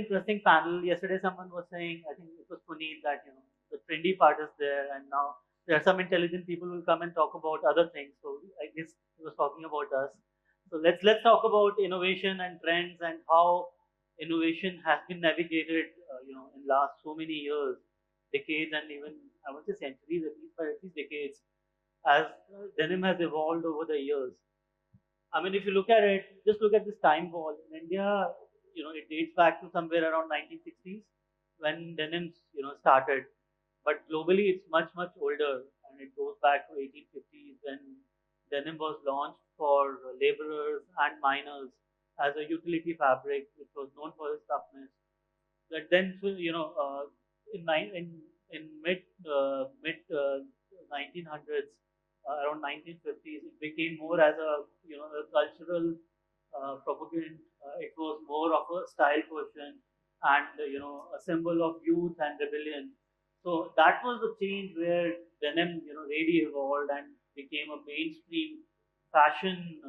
interesting panel. Yesterday, someone was saying, I think it was Puneet, that the trendy part is there, and now there are some intelligent people who will come and talk about other things. So I guess he was talking about us. So let's talk about innovation and trends and how innovation has been navigated, in last so many years, decades, and even I would say centuries at least, but at least decades, as denim has evolved over the years. I mean, if you look at it, just look at this time wall. In India, it dates back to somewhere around 1960s when denim, started. But globally, it's much, much older, and it goes back to 1850s when denim was launched for laborers and miners as a utility fabric, which was known for its toughness. But then, so, in mid 1900s, around 1950s, it became more as a cultural propaganda. It was more of a style question and a symbol of youth and rebellion. So that was the change where denim really evolved and became a mainstream fashion.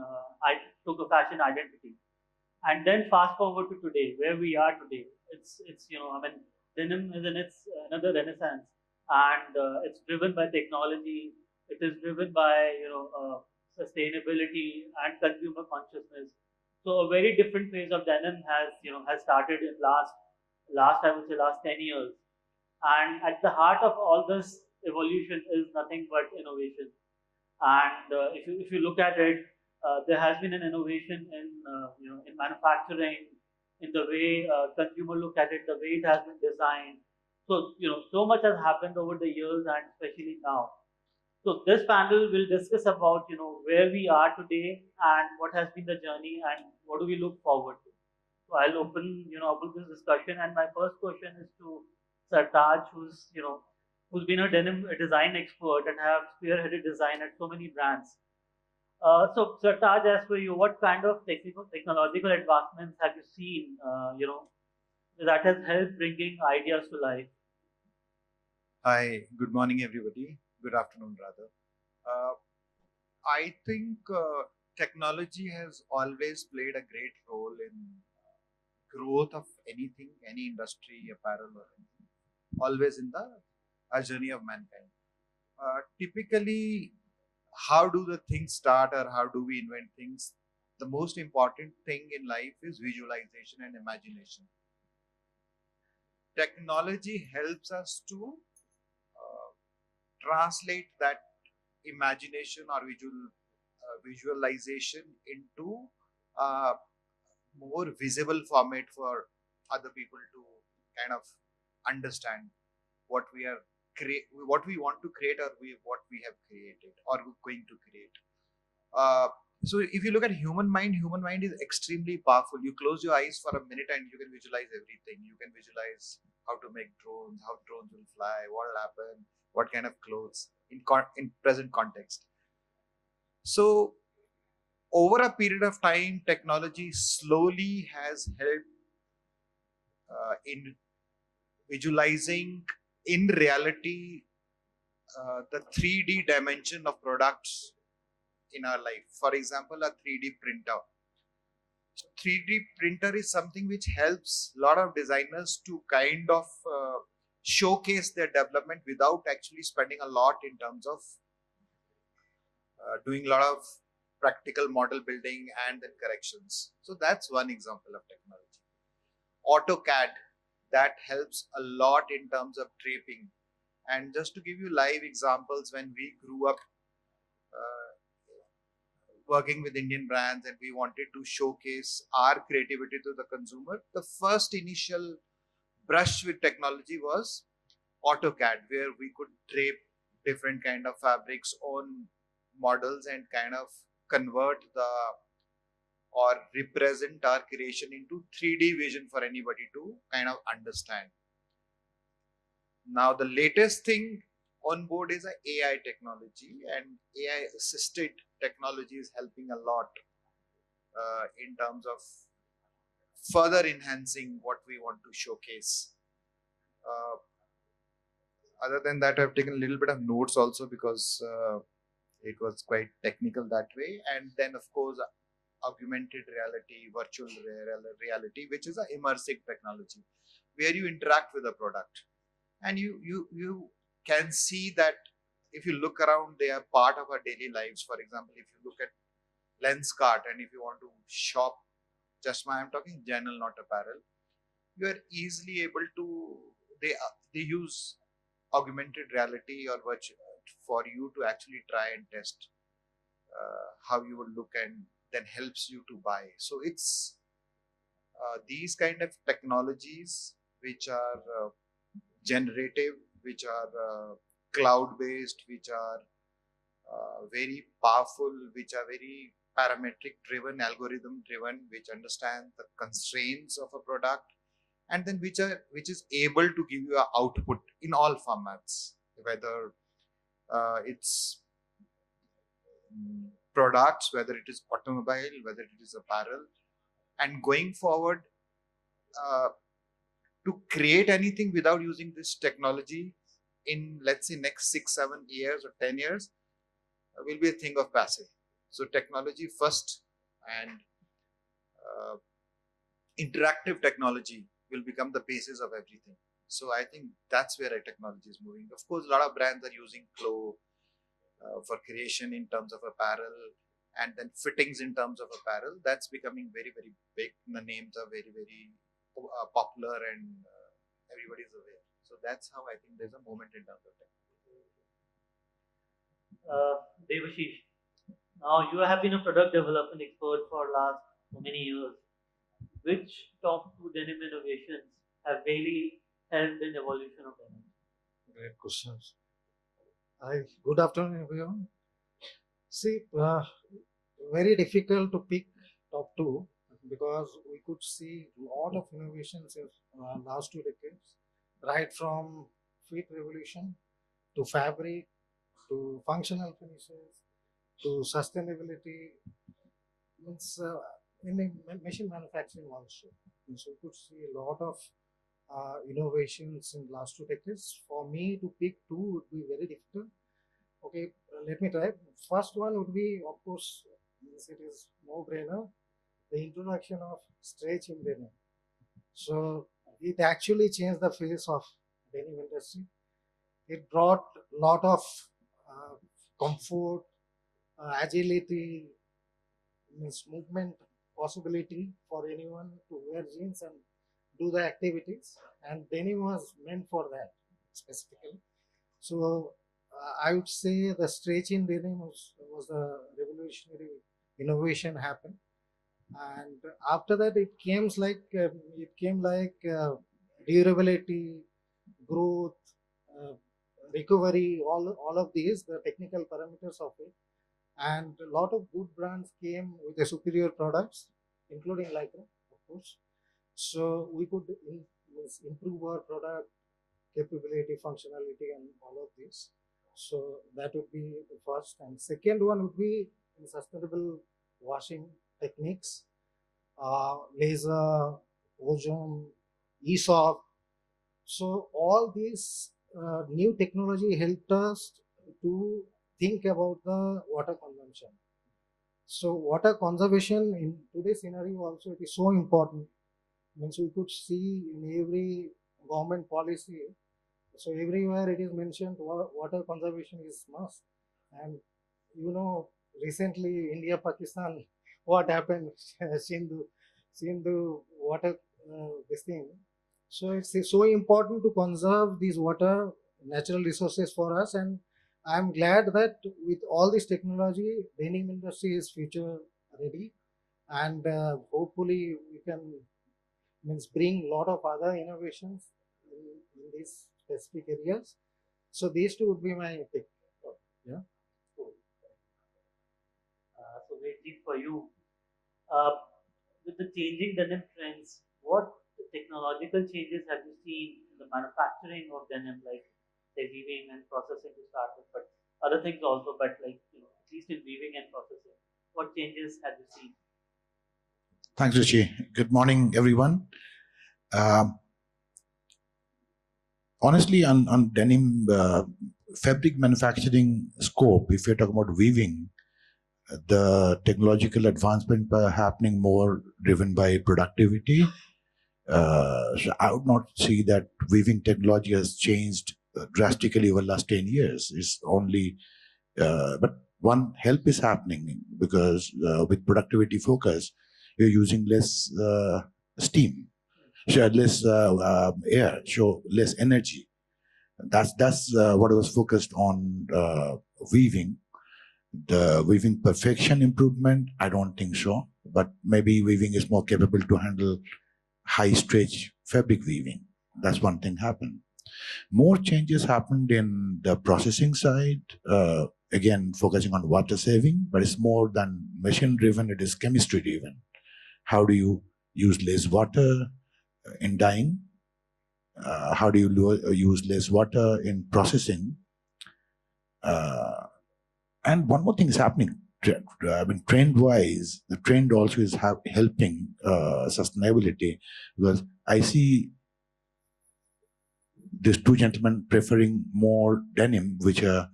I took a fashion identity. And then fast forward to today, where we are today. It's I mean, denim is in its another renaissance, and it's driven by technology. It is driven by sustainability and consumer consciousness. So a very different phase of denim has started in last I would say last 10 years. And at the heart of all this evolution is nothing but innovation. And if you look at it, there has been an innovation in manufacturing, in the way consumer look at it, the way it has been designed. So so much has happened over the years, and especially now. So this panel will discuss about where we are today and what has been the journey and what do we look forward to. So I'll open this discussion, and my first question is to Sartaj, who's been a denim design expert and have spearheaded design at so many brands. So Sartaj, as for you, what kind of technological advancements have you seen? That has helped bringing ideas to life. Hi, good morning, everybody. Good afternoon, rather. I think technology has always played a great role in growth of anything, any industry, apparel, or anything. Always in the journey of mankind. Typically, how do the things start, or how do we invent things? The most important thing in life is visualization and imagination. Technology helps us to translate that imagination or visualization into a more visible format for other people to kind of understand what we are what we want to create, or what we have created or we're going to create. So if you look at human mind is extremely powerful. You close your eyes for a minute and you can visualize everything. You can visualize how to make drones, how drones will fly, what will happen, what kind of clothes in present context. So over a period of time, technology slowly has helped in visualizing in reality the 3D dimension of products in our life. For example, a 3D printer. 3D printer is something which helps a lot of designers to kind of showcase their development without actually spending a lot in terms of doing a lot of practical model building and then corrections. So that's one example of technology. AutoCAD, that helps a lot in terms of draping. And just to give you live examples, when we grew up working with Indian brands and we wanted to showcase our creativity to the consumer, the first initial brush with technology was AutoCAD, where we could drape different kind of fabrics on models and kind of convert or represent our creation into 3D vision for anybody to kind of understand. Now, the latest thing on board is a AI technology, and AI assisted technology is helping a lot in terms of further enhancing what we want to showcase. Other than that, I've taken a little bit of notes also because it was quite technical that way. And then, of course, augmented reality, virtual reality, which is an immersive technology where you interact with a product and you can see that if you look around, they are part of our daily lives. For example, if you look at lens cart and if you want to shop, just I'm talking general, not apparel, you are easily able to, they use augmented reality or virtual for you to actually try and test how you would look, and then helps you to buy. So it's these kind of technologies which are generative, which are cloud based, which are very powerful, which are very parametric driven, algorithm driven, which understand the constraints of a product, and then which is able to give you an output in all formats, whether it's products, whether it is automobile, whether it is apparel. And going forward, to create anything without using this technology in, let's say, next 6-7 years or 10 years will be a thing of passé. So technology first, and interactive technology will become the basis of everything. So I think that's where our technology is moving. Of course, a lot of brands are using Flow for creation in terms of apparel, and then fittings in terms of apparel. That's becoming very, very big. The names are very, very popular, and everybody is aware. So that's how I think there's a moment in terms of technology. Debashis, now you have been a product development expert for last so many years. Which top 2 denim innovations have really helped in evolution of denim? Great questions. Hi, good afternoon, everyone. See, very difficult to pick top 2 because we could see a lot of innovations in last 2 decades, right from fit revolution to fabric to functional finishes to sustainability. Means in machine manufacturing also. And so we could see a lot of innovations in last 2 decades. For me to pick 2 would be very difficult. Okay, let me try. First one would be, of course, it is no brainer, the introduction of stretch in denim. So it actually changed the face of denim industry. It brought a lot of comfort, agility, means movement possibility for anyone to wear jeans and do the activities, and denim was meant for that specifically. So I would say the stretch in denim was a revolutionary innovation happened, and after that it came like durability, growth, recovery, all of these, the technical parameters of it. And a lot of good brands came with the superior products, including LYCRA, of course. So we could improve our product capability, functionality, and all of this. So that would be the first. And second one would be sustainable washing techniques, laser, ozone, ESOP. So all these new technology helped us to think about the water consumption. So water conservation in today's scenario also, it is so important. Means we could see in every government policy, so everywhere it is mentioned water conservation is must. And recently India Pakistan, what happened, Sindhu water this thing. So it's so important to conserve these water natural resources for us, and I'm glad that with all this technology, denim industry is future ready, and hopefully we can bring a lot of other innovations in these specific areas. So these 2 would be my pick. Yeah. So waiting for you. With the changing denim trends, what technological changes have you seen in the manufacturing of denim, like say weaving and processing to start with, but other things also, but at least in weaving and processing, what changes have you seen? Thanks, Rishi. Good morning, everyone. Honestly, on denim fabric manufacturing scope, if you're talking about weaving, the technological advancement happening more driven by productivity. So I would not see that weaving technology has changed drastically over the last 10 years. It's only, but one help is happening because with productivity focus, you're using less steam, so less air, so less energy. That's what I was focused on weaving. The weaving perfection improvement, I don't think so. But maybe weaving is more capable to handle high stretch fabric weaving. That's one thing happened. More changes happened in the processing side. Again, focusing on water saving, but it's more than machine driven, it is chemistry driven. How do you use less water in dyeing? How do you use less water in processing? And one more thing is happening. I mean, trend-wise, the trend also is helping sustainability, because I see these two gentlemen preferring more denim, which are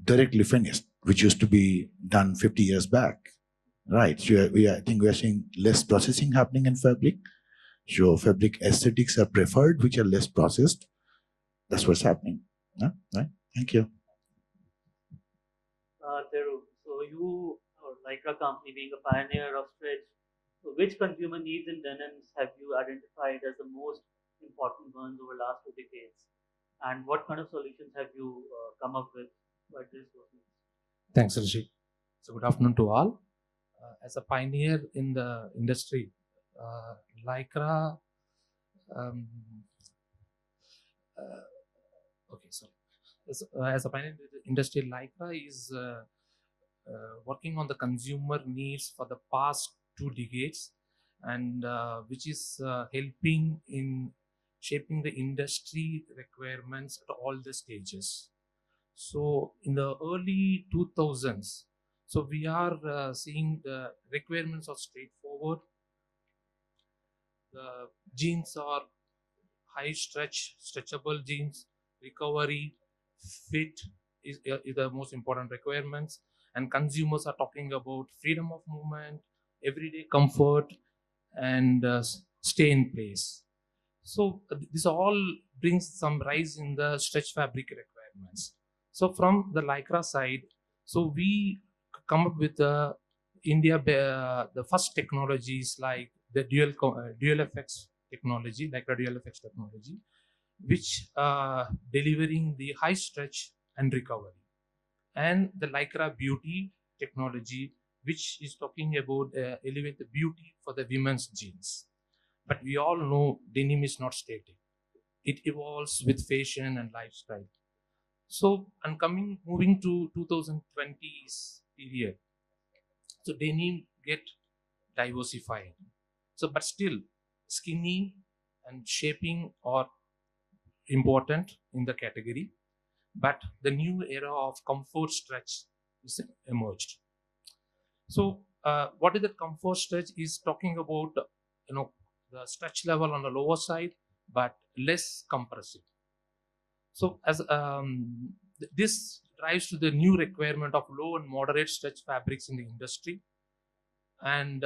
directly finished, which used to be done 50 years back, right? So I think we are seeing less processing happening in fabric. So fabric aesthetics are preferred, which are less processed. That's what's happening. Yeah? Right? Thank you. Teru, so you, or LYCRA company, being a pioneer of stretch, so which consumer needs in denims have you identified as the most important ones over the last 2 decades? And what kind of solutions have you come up with to address those needs? Thanks, Rishi. So good afternoon to all. As a pioneer in the industry, LYCRA, as a pioneer in the industry, LYCRA is working on the consumer needs for the past 2 decades, and which is helping in shaping the industry requirements at all the stages. So in the early 2000s, so we are seeing the requirements are straightforward. The jeans are high stretch, stretchable jeans, recovery, fit is the most important requirements. And consumers are talking about freedom of movement, everyday comfort, and stay in place. So this all brings some rise in the stretch fabric requirements. So from the LYCRA side, so we come up with the the first technologies like the dual effects technology, like the dual effects technology, which delivering the high stretch and recovery, and the LYCRA beauty technology, which is talking about elevate the beauty for the women's jeans. But we all know denim is not static; it evolves with fashion and lifestyle. So, and moving to 2020s period, so denim get diversified. So, but still, skinny and shaping are important in the category. But the new era of comfort stretch is emerged. So, what is the comfort stretch? Is talking about the stretch level on the lower side, but less compressive. So, as this drives to the new requirement of low and moderate stretch fabrics in the industry, and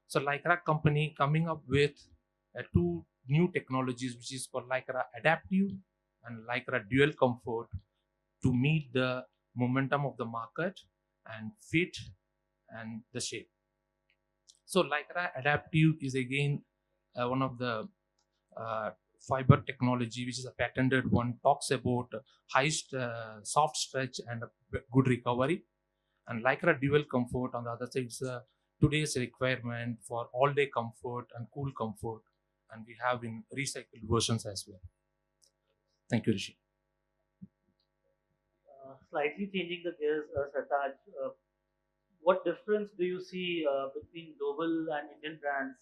so LYCRA company coming up with two new technologies, which is called LYCRA Adaptive and LYCRA Dual Comfort, to meet the momentum of the market and fit and the shape. So LYCRA Adaptive is again one of the fiber technology, which is a patented one, talks about high soft stretch and good recovery. And LYCRA Dual Comfort on the other side is today's requirement for all day comfort and cool comfort, and we have in recycled versions as well. Thank you, Rishi. Slightly changing the gears, Sartaj, what difference do you see between global and Indian brands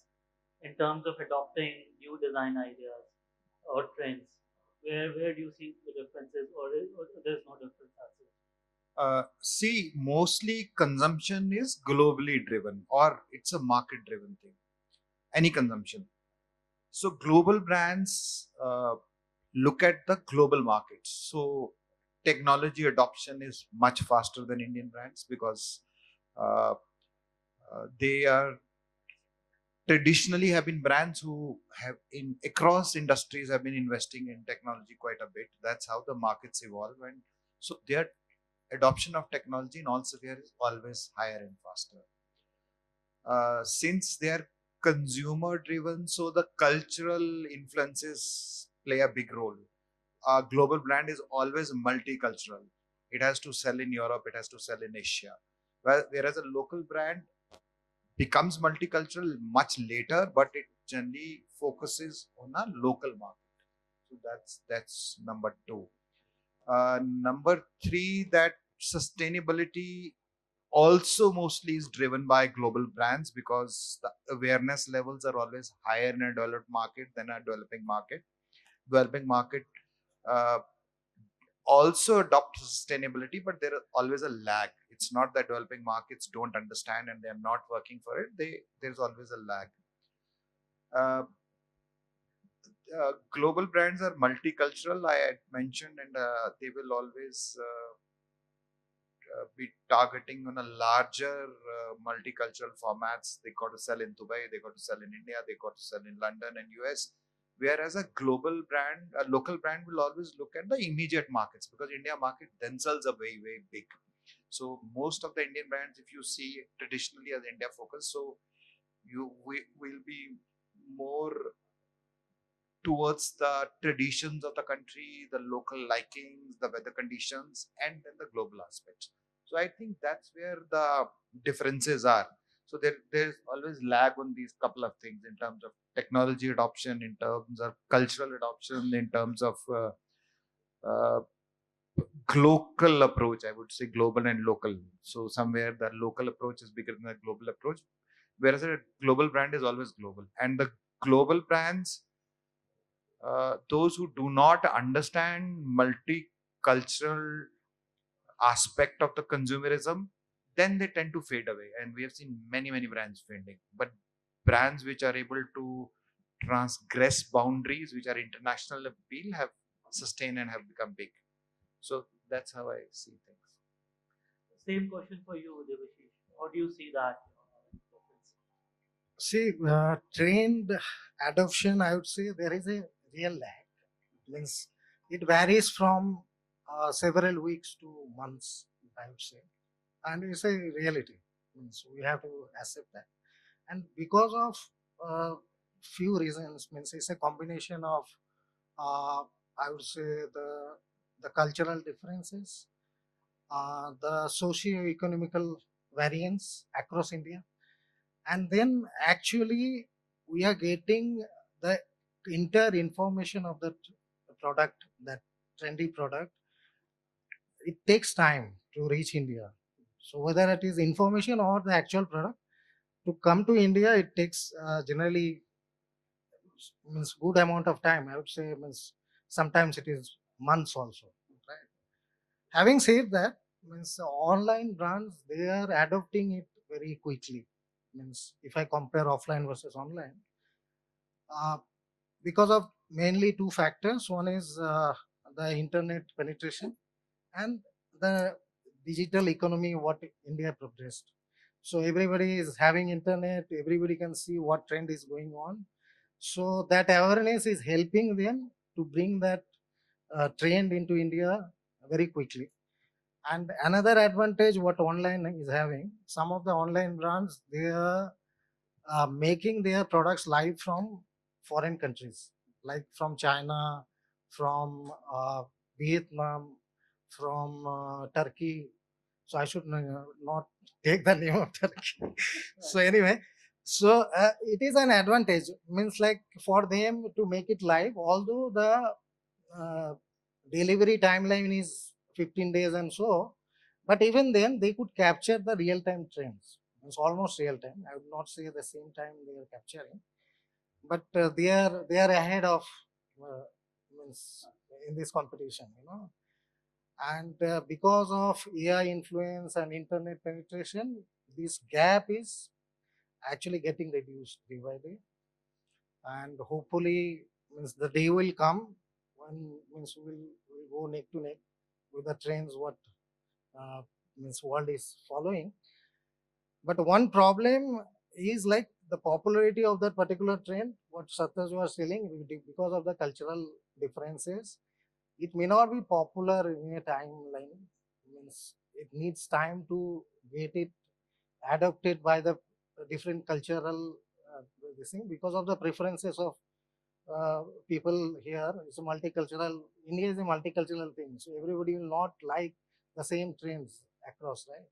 in terms of adopting new design ideas or trends? Where do you see the differences, or there's no difference as such? See, mostly consumption is globally driven, or it's a market driven thing. Any consumption. So global brands look at the global markets. So technology adoption is much faster than Indian brands, because Uh, they are traditionally have been brands who have in across industries have been investing in technology quite a bit. That's how the markets evolve, and so their adoption of technology in all spheres is always higher and faster. Since they are consumer driven, so the cultural influences play a big role. A global brand is always multicultural. It has to sell in Europe, it has to sell in Asia. Whereas a local brand becomes multicultural much later, but it generally focuses on a local market. So that's number two. Number three, that sustainability also mostly is driven by global brands because the awareness levels are always higher in a developed market than a developing market. Developing market uh, also adopt sustainability, but there is always a lag. It's not that developing markets don't understand and they're not working for it. There's always a lag. Uh, Global brands are multicultural, I had mentioned, and they will always be targeting on a larger multicultural formats. They got to sell in Dubai, they got to sell in India, they got to sell in London and US. Whereas a global brand, a local brand will always look at the immediate markets because India market themselves are very, very big. So most of the Indian brands, if you see traditionally as India focused, so we will be more towards the traditions of the country, the local likings, the weather conditions, and then the global aspects. So I think that's where the differences are. So there's always lag on these couple of things in terms of technology adoption, in terms of cultural adoption, in terms of uh, local approach. I would say global and local. So somewhere the local approach is bigger than the global approach, whereas a global brand is always global. And the global brands, those who do not understand multicultural aspect of the consumerism, then they tend to fade away. And we have seen many brands fading. But brands which are able to transgress boundaries, which are international appeal, have sustained and have become big. So that's how I see things. Same question for you, Debashis. How do you see that difference? See, trend adoption, I would say there is a real lag. Means it varies from several weeks to months, I would say, and it's a reality. Means we have to accept that. And because of few reasons, means it's a combination of I would say the cultural differences, the socio-economical variance across India, and then actually we are getting the entire information of that product, that trendy product. It takes time to reach India. So whether it is information or the actual product to come to India, it takes generally means good amount of time. I would say means sometimes it is months also. Right. Having said that, means online brands they are adopting it very quickly. Means if I compare offline versus online, uh, because of mainly two factors. One is the internet penetration and the digital economy what India progressed. So everybody is having internet, everybody can see what trend is going on. So that awareness is helping them to bring that trend into India very quickly. And another advantage what online is having, some of the online brands they are making their products live from foreign countries, like from China, from Vietnam, from Turkey. So I should not take the name of Turkey. So anyway, so it is an advantage. Means like for them to make it live, although the uh, delivery timeline is 15 days and so, but even then they could capture the real time trends. It's almost real time. I would not say the same time they are capturing, but they are ahead of uh, means in this competition, you know. And because of AI influence and internet penetration, this gap is actually getting reduced day by day. And hopefully, means the day will come when means we'll go neck to neck with the trends what means world is following. But one problem is like the popularity of that particular trend, what Sartaj was telling, because of the cultural differences, it may not be popular in a timeline. Means it needs time to get it adopted by the different cultural this thing, because of the preferences of people here. It's a multicultural. India is a multicultural thing, so everybody will not like the same trends across, right?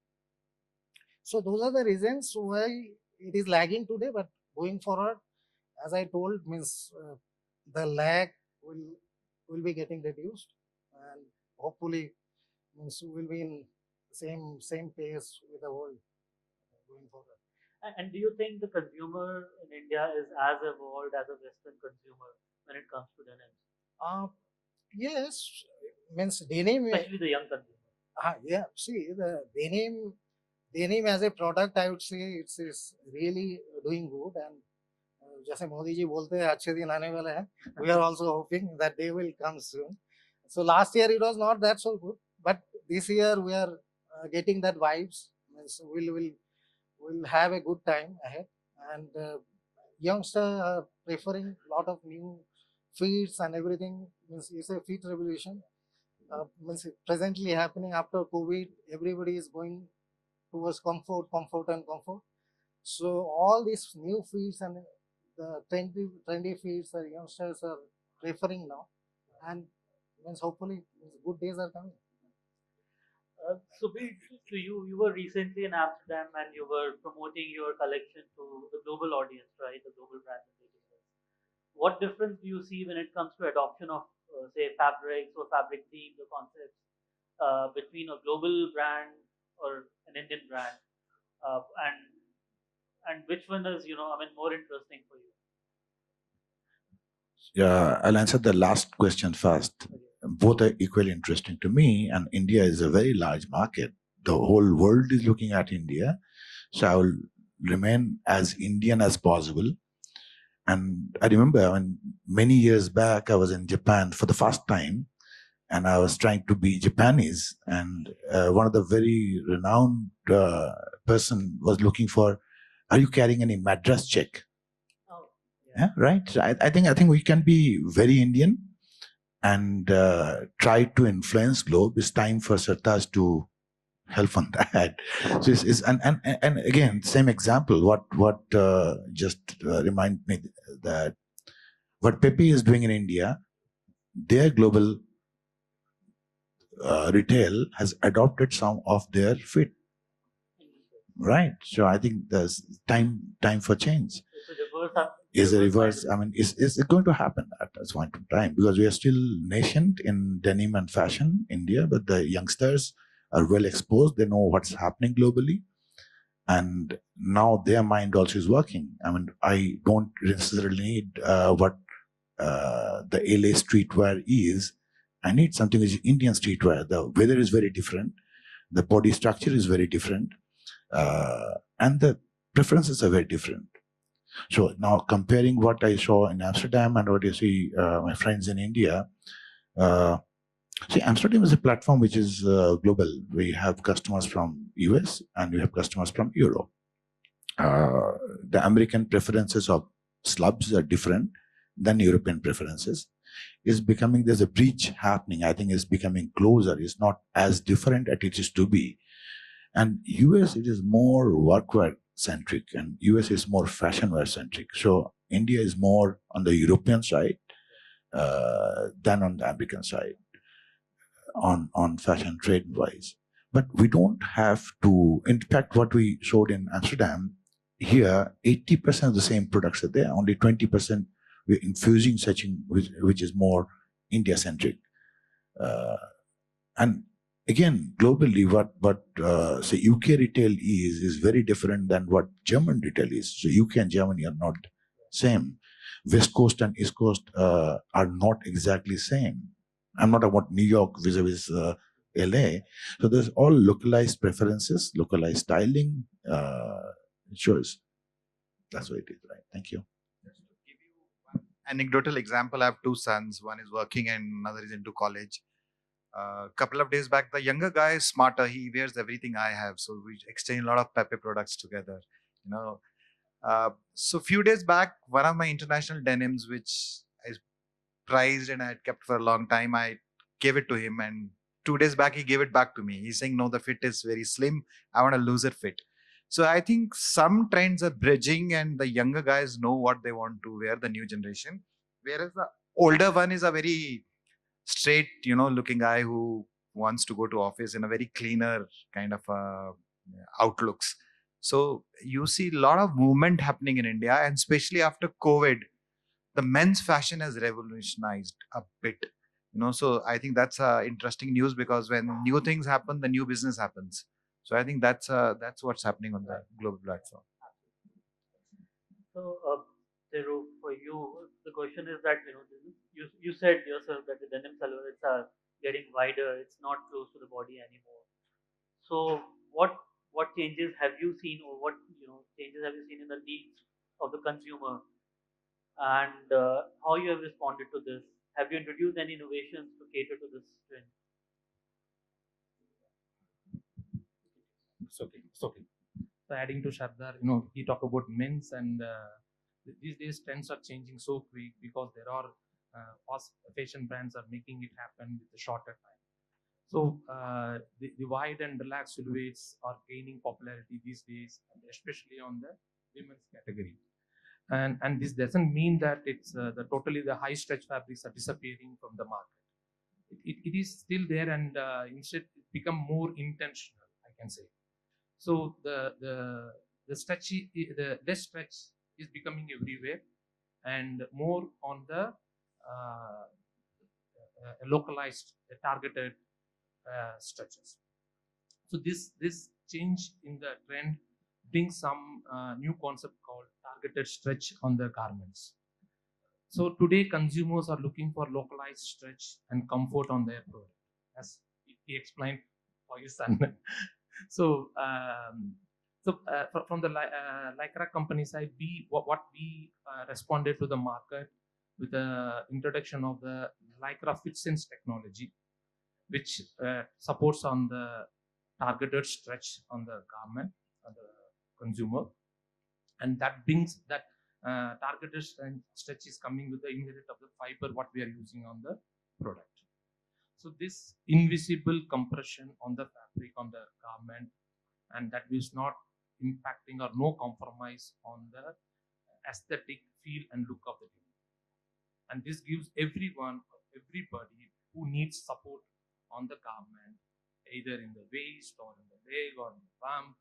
So those are the reasons why it is lagging today. But going forward, as I told, means the lag will be getting reduced, and hopefully means we will be in same pace with the world going forward. And do you think the consumer in India is as evolved as a Western consumer when it comes to denim, Uh, yes, means denim. especially the young consumer? Yeah, see the denim as a product, I would say it's really doing good. And जैसे मोदी जी बोलते हैं अच्छे दिन आने वाले हैं, we are also hoping that they will come soon. So last year it was not that so good, but this year we are getting that vibes. So we'll have a good time ahead, and youngsters are preferring a lot of new feeds and everything. Means it's a feed revolution. Means presently happening after COVID, everybody is going towards comfort, and comfort. So all these new feeds and the trendy feeds that youngsters are preferring now, and means hopefully good days are coming. Subir, to you, you were recently in Amsterdam and you were promoting your collection to the global audience, right? The global brands and retailers. What difference do you see when it comes to adoption of, say, fabrics or fabric themes or concepts between a global brand or an Indian brand, uh, and and which one is, I mean, more interesting for you? I'll answer the last question first. Both are equally interesting to me, and India is a very large market. The whole world is looking at India, so I will remain as Indian as possible. And I remember when many years back I was in Japan for the first time, and I was trying to be Japanese, and one of the very renowned person was looking for, "Are you carrying any Madras check?" Oh, Yeah, right. So I think we can be very Indian and try to influence globe. It's time for Sartaj to help on that. So and again, same example. What just remind me that what Pepe is doing in India, their global retail has adopted some of their fit. Right. So I think there's time for change. Is a reverse. I mean, is it going to happen at this point in time? Because we are still nascent in denim and fashion, India, but the youngsters are well exposed. They know what's happening globally, and now their mind also is working. I mean, I don't necessarily need what the LA streetwear is. I need something which is Indian streetwear. The weather is very different. The body structure is very different. And the preferences are very different. So now comparing what I saw in Amsterdam and what you see my friends in India, see, Amsterdam is a platform which is global. We have customers from US and we have customers from Europe. The American preferences of slubs are different than European preferences. Is becoming, there's a breach happening. I think it's becoming closer. It's not as different as it is to be. And US, it is more workwear centric, and US is more fashion wear centric. So India is more on the European side than on the American side on fashion trade wise. But we don't have to, in fact, what we showed in Amsterdam, here 80% of the same products are there, only 20% we're infusing such in, which is more India centric. And again, globally, what say UK retail is very different than what German retail is. So UK and Germany are not same. West Coast and East Coast are not exactly same. I'm not about New York vis-a-vis LA. So there's all localized preferences, localized styling choice. That's what it is, right? Thank you. Just to give you one anecdotal example, I have two sons. One is working and another is into college. A couple of days back, the younger guy is smarter. He wears everything I have, so we exchange a lot of Pepe products together. You know, so few days back, one of my international denims, which is prized and I had kept for a long time, I gave it to him, and 2 days back he gave it back to me. He's saying, "No, the fit is very slim. I want a looser fit." So I think some trends are bridging, and the younger guys know what they want to wear. The new generation, whereas the older one is a very straight, looking guy who wants to go to office in a very cleaner kind of outlooks. So you see a lot of movement happening in India, and especially after COVID, the men's fashion has revolutionized a bit. So I think that's interesting news, because when new things happen, the new business happens. So I think that's what's happening on the global platform. So, Thiru, for you, the question is that you said yourself that the denim silhouettes are getting wider. It's not close to the body anymore. So, what changes have you seen, or what changes have you seen in the needs of the consumer, and how you have responded to this? Have you introduced any innovations to cater to this trend? It's okay. It's okay. So adding to Shardar, he talked about men's, and these days trends are changing so quick because there are fast fashion brands are making it happen with a shorter time. So the wide and relaxed silhouettes are gaining popularity these days, and especially on the women's category. And this doesn't mean that it's the high stretch fabrics are disappearing from the market. It is still there, and instead it become more intentional, I can say. So the stretchy, the less stretch is becoming everywhere, and more on the localized, targeted stretches. So this change in the trend brings some new concept called targeted stretch on the garments. So today consumers are looking for localized stretch and comfort on their product, as he explained for his son. So from the LYCRA company side, what we responded to the market with the introduction of the LYCRA FitSense technology, which supports on the targeted stretch on the garment, on the consumer, and that brings that targeted stretch is coming with the inherent of the fiber what we are using on the product. So this invisible compression on the fabric on the garment, and that is not impacting or no compromise on the aesthetic feel and look of the denim. And this gives everyone or everybody who needs support on the garment, either in the waist or in the leg or in the bump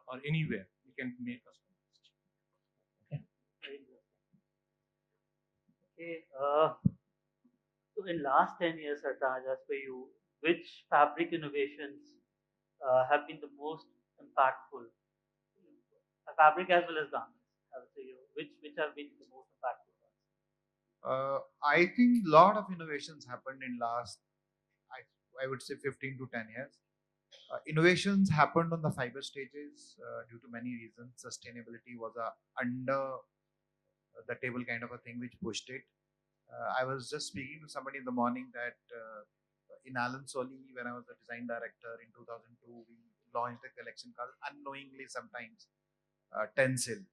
or anywhere, you can make customized. Okay. Okay. So in last 10 years, Sartaj, as per you, which fabric innovations have been the most impactful? Fabric as well as garments, I would say. Which have been the most impactful ones? I think a lot of innovations happened in last, I would say 15 to 10 years. Innovations happened on the fiber stages due to many reasons. Sustainability was a under the table kind of a thing which pushed it. I was just speaking to somebody in the morning that in Alan Solly, when I was the design director in 2002, we launched a collection called unknowingly sometimes Tencel.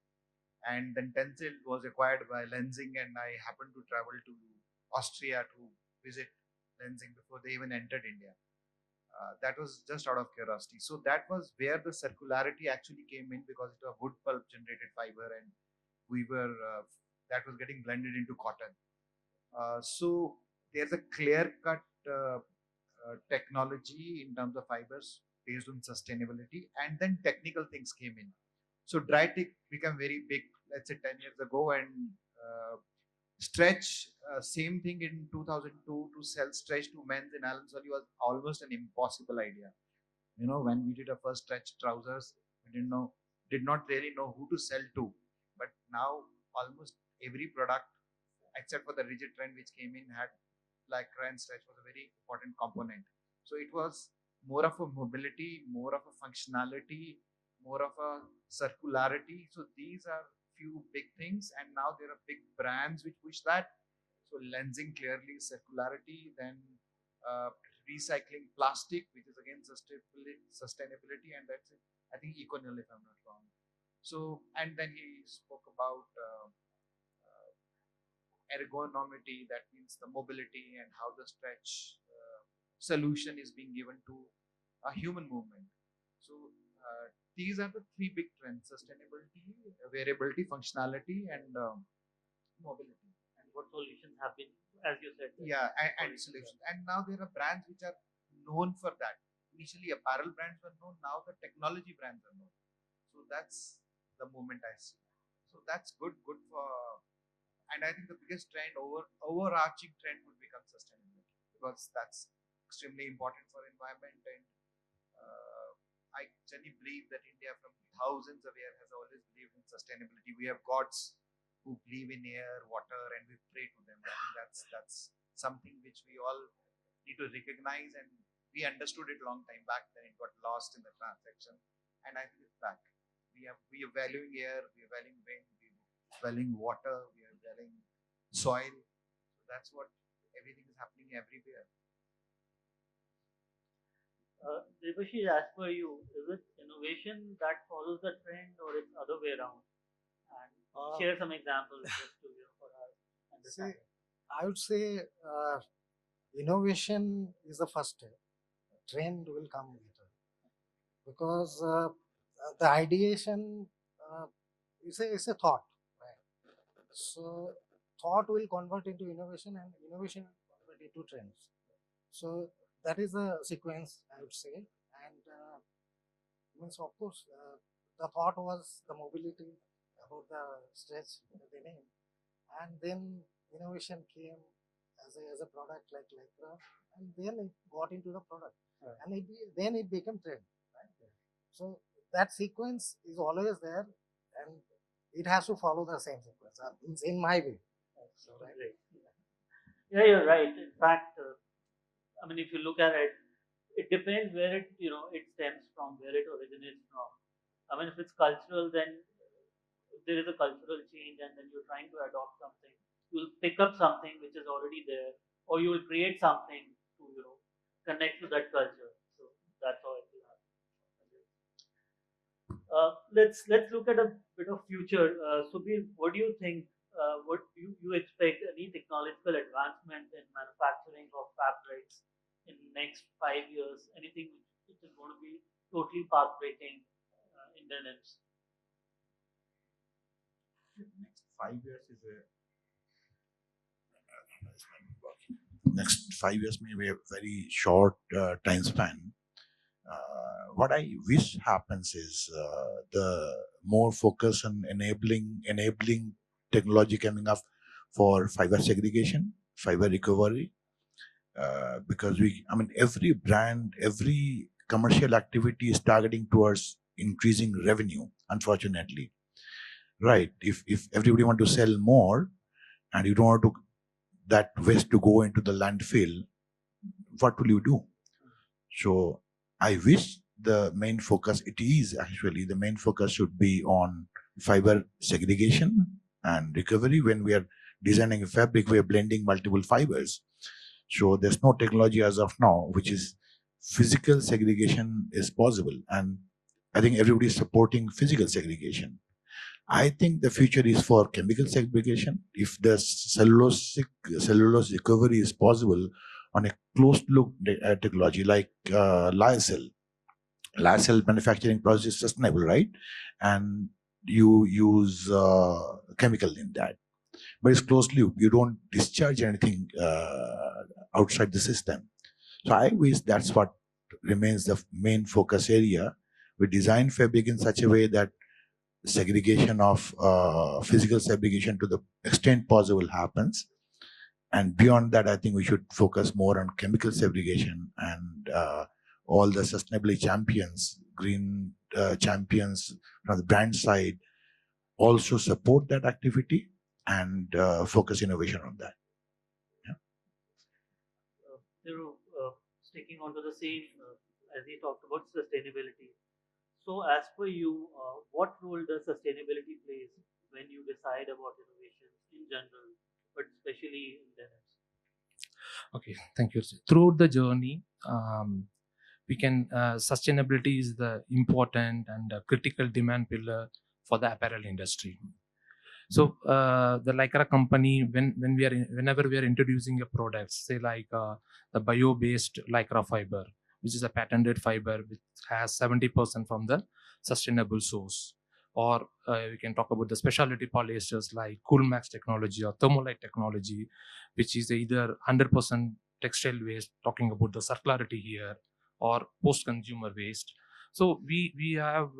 And then Tencel was acquired by Lenzing, and I happened to travel to Austria to visit Lenzing before they even entered India. That was just out of curiosity. So that was where the circularity actually came in, because it was wood pulp generated fiber, and we were that was getting blended into cotton. So there's a clear cut technology in terms of fibers based on sustainability, and then technical things came in. So dry tick became very big, let's say 10 years ago, and stretch, same thing in 2002, to sell stretch to men's in Alan Solly was almost an impossible idea. When we did our first stretch trousers, we did not really know who to sell to. But now almost every product, except for the rigid trend which came in, had lycra and stretch was a very important component. So it was more of a mobility, more of a functionality, more of a circularity. So these are few big things, and now there are big brands which push that. So Lenzing clearly circularity, then recycling plastic, which is again sustainability, and that's it. I think eco-nil, if I'm not wrong. So, and then he spoke about ergonomity, that means the mobility and how the stretch solution is being given to a human movement. So these are the three big trends: sustainability, variability, functionality, and mobility. And what solutions have been, as you said? Yeah, and solutions. And now there are brands which are known for that. Initially, apparel brands were known. Now the technology brands are known. So that's the moment I see. So that's good for. And I think the biggest trend, overarching trend, would become sustainability, because that's extremely important for environment. And I genuinely believe that India, from thousands of years, has always believed in sustainability. We have gods who believe in air, water, and we pray to them. I think that's something which we all need to recognize, and we understood it long time back. Then it got lost in the transaction, and I think it's back. We are valuing air, we are valuing wind, we are valuing water, we are valuing soil. So that's what everything is happening everywhere. Debashis, as per you, is it innovation that follows the trend, or it's other way around? And share some examples just to for us understand. I would say innovation is the first step. Trend will come later, because the ideation is a thought, right? So thought will convert into innovation, and innovation will convert into trends. So that is the sequence, I would say. And means, of course, the thought was the mobility, about the stretch, the name, and then innovation came as a product like LYCRA, and then it got into the product, and then it became trend. Right? So that sequence is always there, and it has to follow the same sequence. It's in my way. So, right? Yeah, you're right. In fact, I mean, if you look at it, it depends where it stems from, where it originates from. I mean, if it's cultural, then if there is a cultural change and then you're trying to adopt something, you'll pick up something which is already there, or you will create something to connect to that culture. So that's how it will happen. Let's look at a bit of future. Subir, what do you think? What you expect any technological advancement in manufacturing of fabrics in the next 5 years? Anything which is going to be totally path breaking in denims? Next 5 years is next 5 years may be a very short time span. What I wish happens is the more focus on enabling technology coming up for fiber segregation, fiber recovery, because every brand, every commercial activity is targeting towards increasing revenue. Unfortunately, right? If everybody want to sell more, and you don't want to that waste to go into the landfill, what will you do? So I wish the main focus should be on fiber segregation and recovery. When we are designing a fabric, we are blending multiple fibers. So there's no technology as of now which is physical segregation is possible, and I think everybody is supporting physical segregation. I think the future is for chemical segregation. If the cellulose recovery is possible on a closed loop technology like lyocell manufacturing process is sustainable, right? And you use chemical in that, but it's closed loop. You don't discharge anything outside the system. So I wish that's what remains the main focus area. We design fabric in such a way that segregation of physical segregation to the extent possible happens, and beyond that I think we should focus more on chemical segregation, and all the sustainability champions, green champions from the brand side also support that activity and focus innovation on that. Sticking onto the same as he talked about sustainability. So, as per you, what role does sustainability plays when you decide about innovations in general, but especially in denims? Okay, thank you. Throughout the journey, we can sustainability is the important and critical demand pillar for the apparel industry. So the LYCRA company, when we are whenever we are introducing a product, say like the bio-based LYCRA fiber, which is a patented fiber which has 70% from the sustainable source, or we can talk about the specialty polyesters like Coolmax technology or Thermolite technology, which is either 100% textile waste, talking about the circularity here, or post-consumer waste. So we have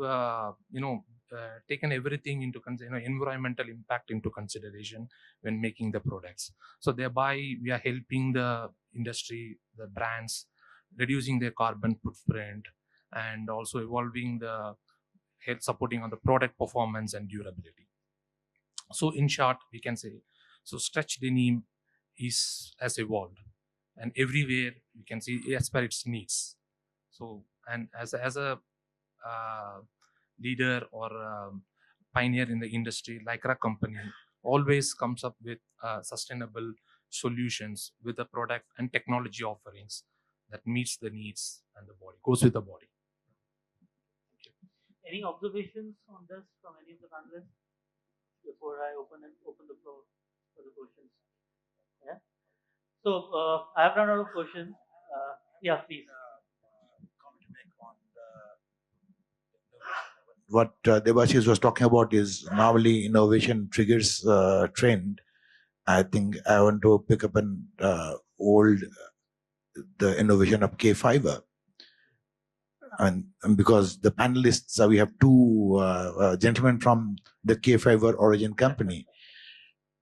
taken everything into environmental impact into consideration when making the products. So thereby we are helping the industry, the brands, reducing their carbon footprint, and also evolving the help supporting on the product performance and durability. So in short, we can say, so stretch denim has evolved, and everywhere we can see as per its needs. So, and as a leader or pioneer in the industry, LYCRA company always comes up with sustainable solutions with the product and technology offerings that meets the needs and the body, goes with the body. Any observations on this from any of the panelists before I open the floor for the questions? Yeah. So I have run out of questions. Yeah, please. What Debashis was talking about is normally innovation triggers trend. I think I want to pick up an the innovation of K fiber. And because the panelists, we have two gentlemen from the K fiber origin company.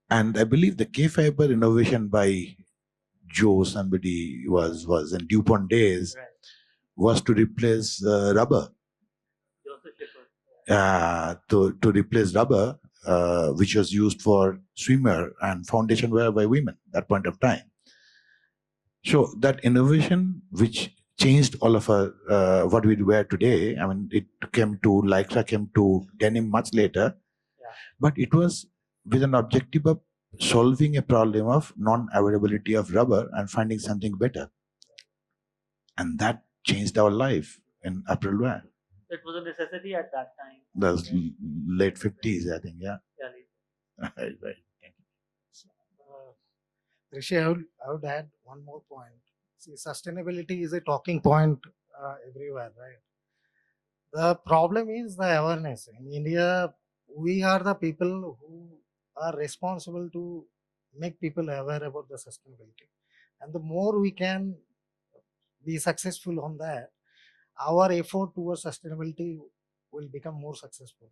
And I believe the K fiber innovation by somebody was in DuPont days, Right. was to replace rubber. To replace rubber, which was used for swimwear and foundation wear by women at that point of time. So that innovation, which changed all of our what we wear today. I mean, it came to LYCRA, came to denim much later, but it was with an objective of solving a problem of non-availability of rubber and finding something better, and that changed our life in apparel wear. It was a necessity at that time. That was late 50s, I think. Yeah. Late. Right. Rishi, I would add one more point. See, sustainability is a talking point everywhere, right? The problem is the awareness. In India, we are the people who are responsible to make people aware about the sustainability. And the more we can be successful on that, our effort towards sustainability will become more successful.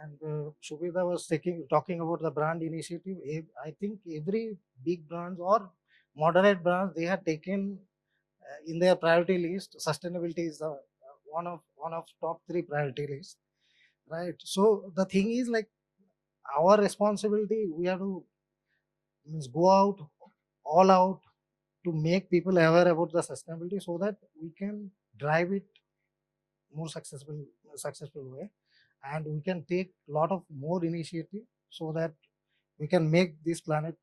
And Subir was talking about the brand initiative. I think every big brands or moderate brands, they have taken in their priority list, sustainability is one of top 3 priority list, right? So the thing is, like, our responsibility, we have to go out all out to make people aware about the sustainability so that we can drive it more successful way, and we can take a lot of more initiative so that we can make this planet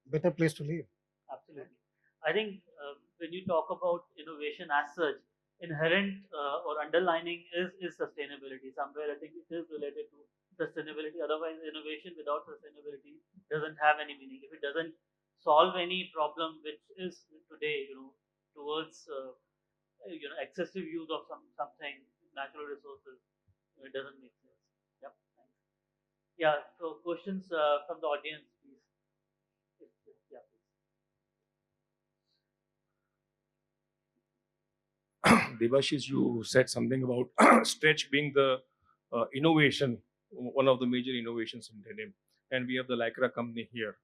better place to live. Absolutely. I think when you talk about innovation as such, inherent or underlining is sustainability. Somewhere I think it is related to sustainability. Otherwise, innovation without sustainability doesn't have any meaning. If it doesn't solve any problem which is today, towards excessive use of something, natural resources, it doesn't make sense. Yep. Thanks. Yeah. So questions from the audience, please. Yeah. Debashis, you said something about stretch being the innovation, one of the major innovations in denim, and we have the LYCRA company here.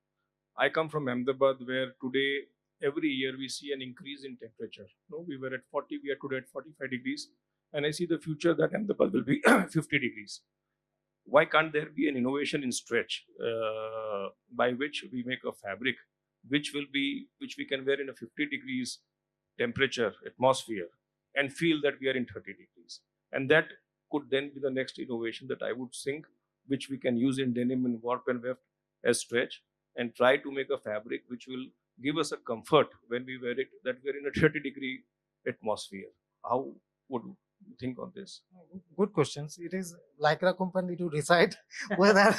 I come from Ahmedabad, where today every year we see an increase in temperature. No, we were at 40, we are today at 45 degrees, and I see the future that Ahmedabad will be 50 degrees. Why can't there be an innovation in stretch by which we make a fabric which we can wear in a 50 degrees temperature atmosphere and feel that we are in 30 degrees? And that could then be the next innovation that I would think, which we can use in denim and warp and weft as stretch, and try to make a fabric which will give us a comfort when we wear it, that we're in a 30-degree atmosphere. How would you think on this? Good questions. It is LYCRA company to decide whether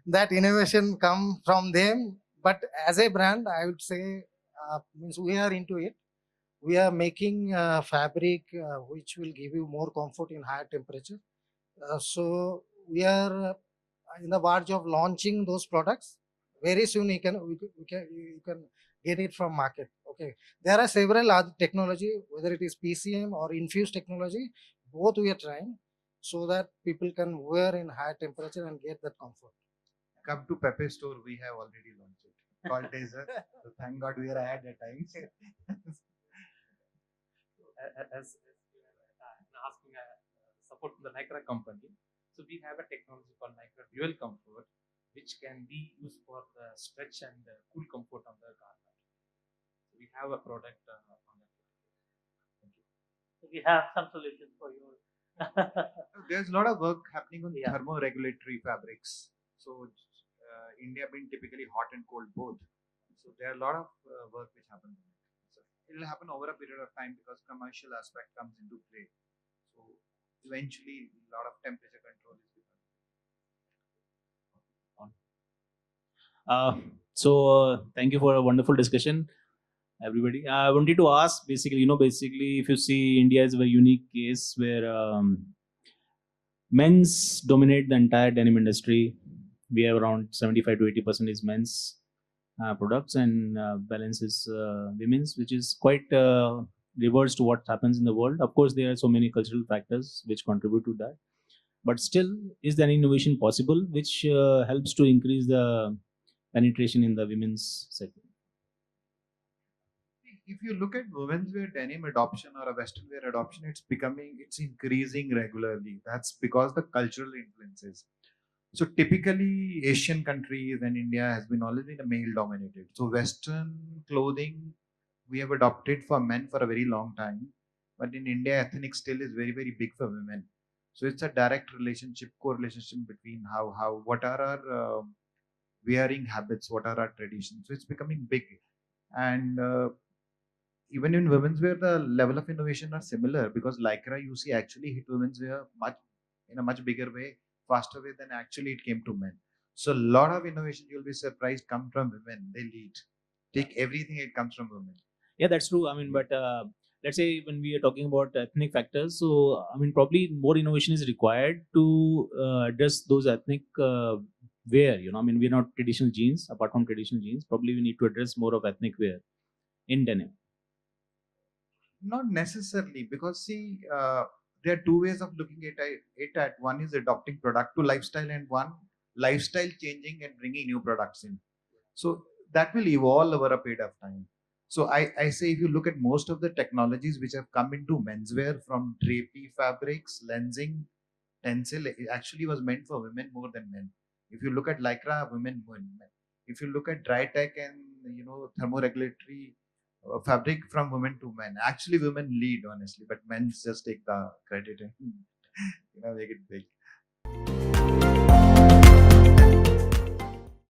that innovation come from them. But as a brand, I would say, means we are into it. We are making fabric which will give you more comfort in higher temperature. So we are in the verge of launching those products. Very soon you can get it from market. Okay, there are several other technology, whether it is PCM or infused technology, both we are trying so that people can wear in high temperature and get that comfort. Come to Pepe store, we have already launched it called Taser. So thank God we are ahead at times. As asking support from the LYCRA company, so we have a technology called LYCRA Dual Comfort, which can be used for the stretch and cool comfort on the garment. So we have a product on that. Thank you. So we have some solutions for you. There's a lot of work happening on Yeah. thermoregulatory fabrics. So India being typically hot and cold both. So there are a lot of work which happens. So it will happen over a period of time because commercial aspect comes into play. So eventually a lot of temperature control is becoming. Thank you for a wonderful discussion, everybody. I wanted to ask, basically, if you see, India is a very unique case where men's dominate the entire denim industry. We have around 75 to 80% is men's products, and balance is women's, which is quite reverse to what happens in the world. Of course, there are so many cultural factors which contribute to that. But still, is there any innovation possible which helps to increase the penetration in the women's segment? If you look at women's wear denim adoption or a western wear adoption, it's increasing regularly. That's because the cultural influences. So typically Asian countries and India has been always been a male dominated. So Western clothing we have adopted for men for a very long time. But in India, ethnic still is very, very big for women. So it's a direct correlation between what are our wearing habits, what are our traditions. So it's becoming big. And even in women's wear, the level of innovation are similar because LYCRA, you see, actually hit women's wear in a much bigger way, faster way than actually it came to men. So a lot of innovation, you'll be surprised, come from women. They lead. Take everything, it comes from women. Yeah, that's true. I mean, but let's say when we are talking about ethnic factors, so I mean, probably more innovation is required to address those ethnic wear. I mean, we're not traditional jeans. Apart from traditional jeans, probably we need to address more of ethnic wear in denim. Not necessarily, because see, there are two ways of looking at. One is adopting product to lifestyle, and one lifestyle changing and bringing new products in. So that will evolve over a period of time. So I say if you look at most of the technologies which have come into menswear, from drapey fabrics, lensing, tencel, it actually was meant for women more than men. If you look at LYCRA, women more than men. If you look at dry tech and thermoregulatory fabric, from women to men, actually women lead honestly, but men just take the credit and make it big.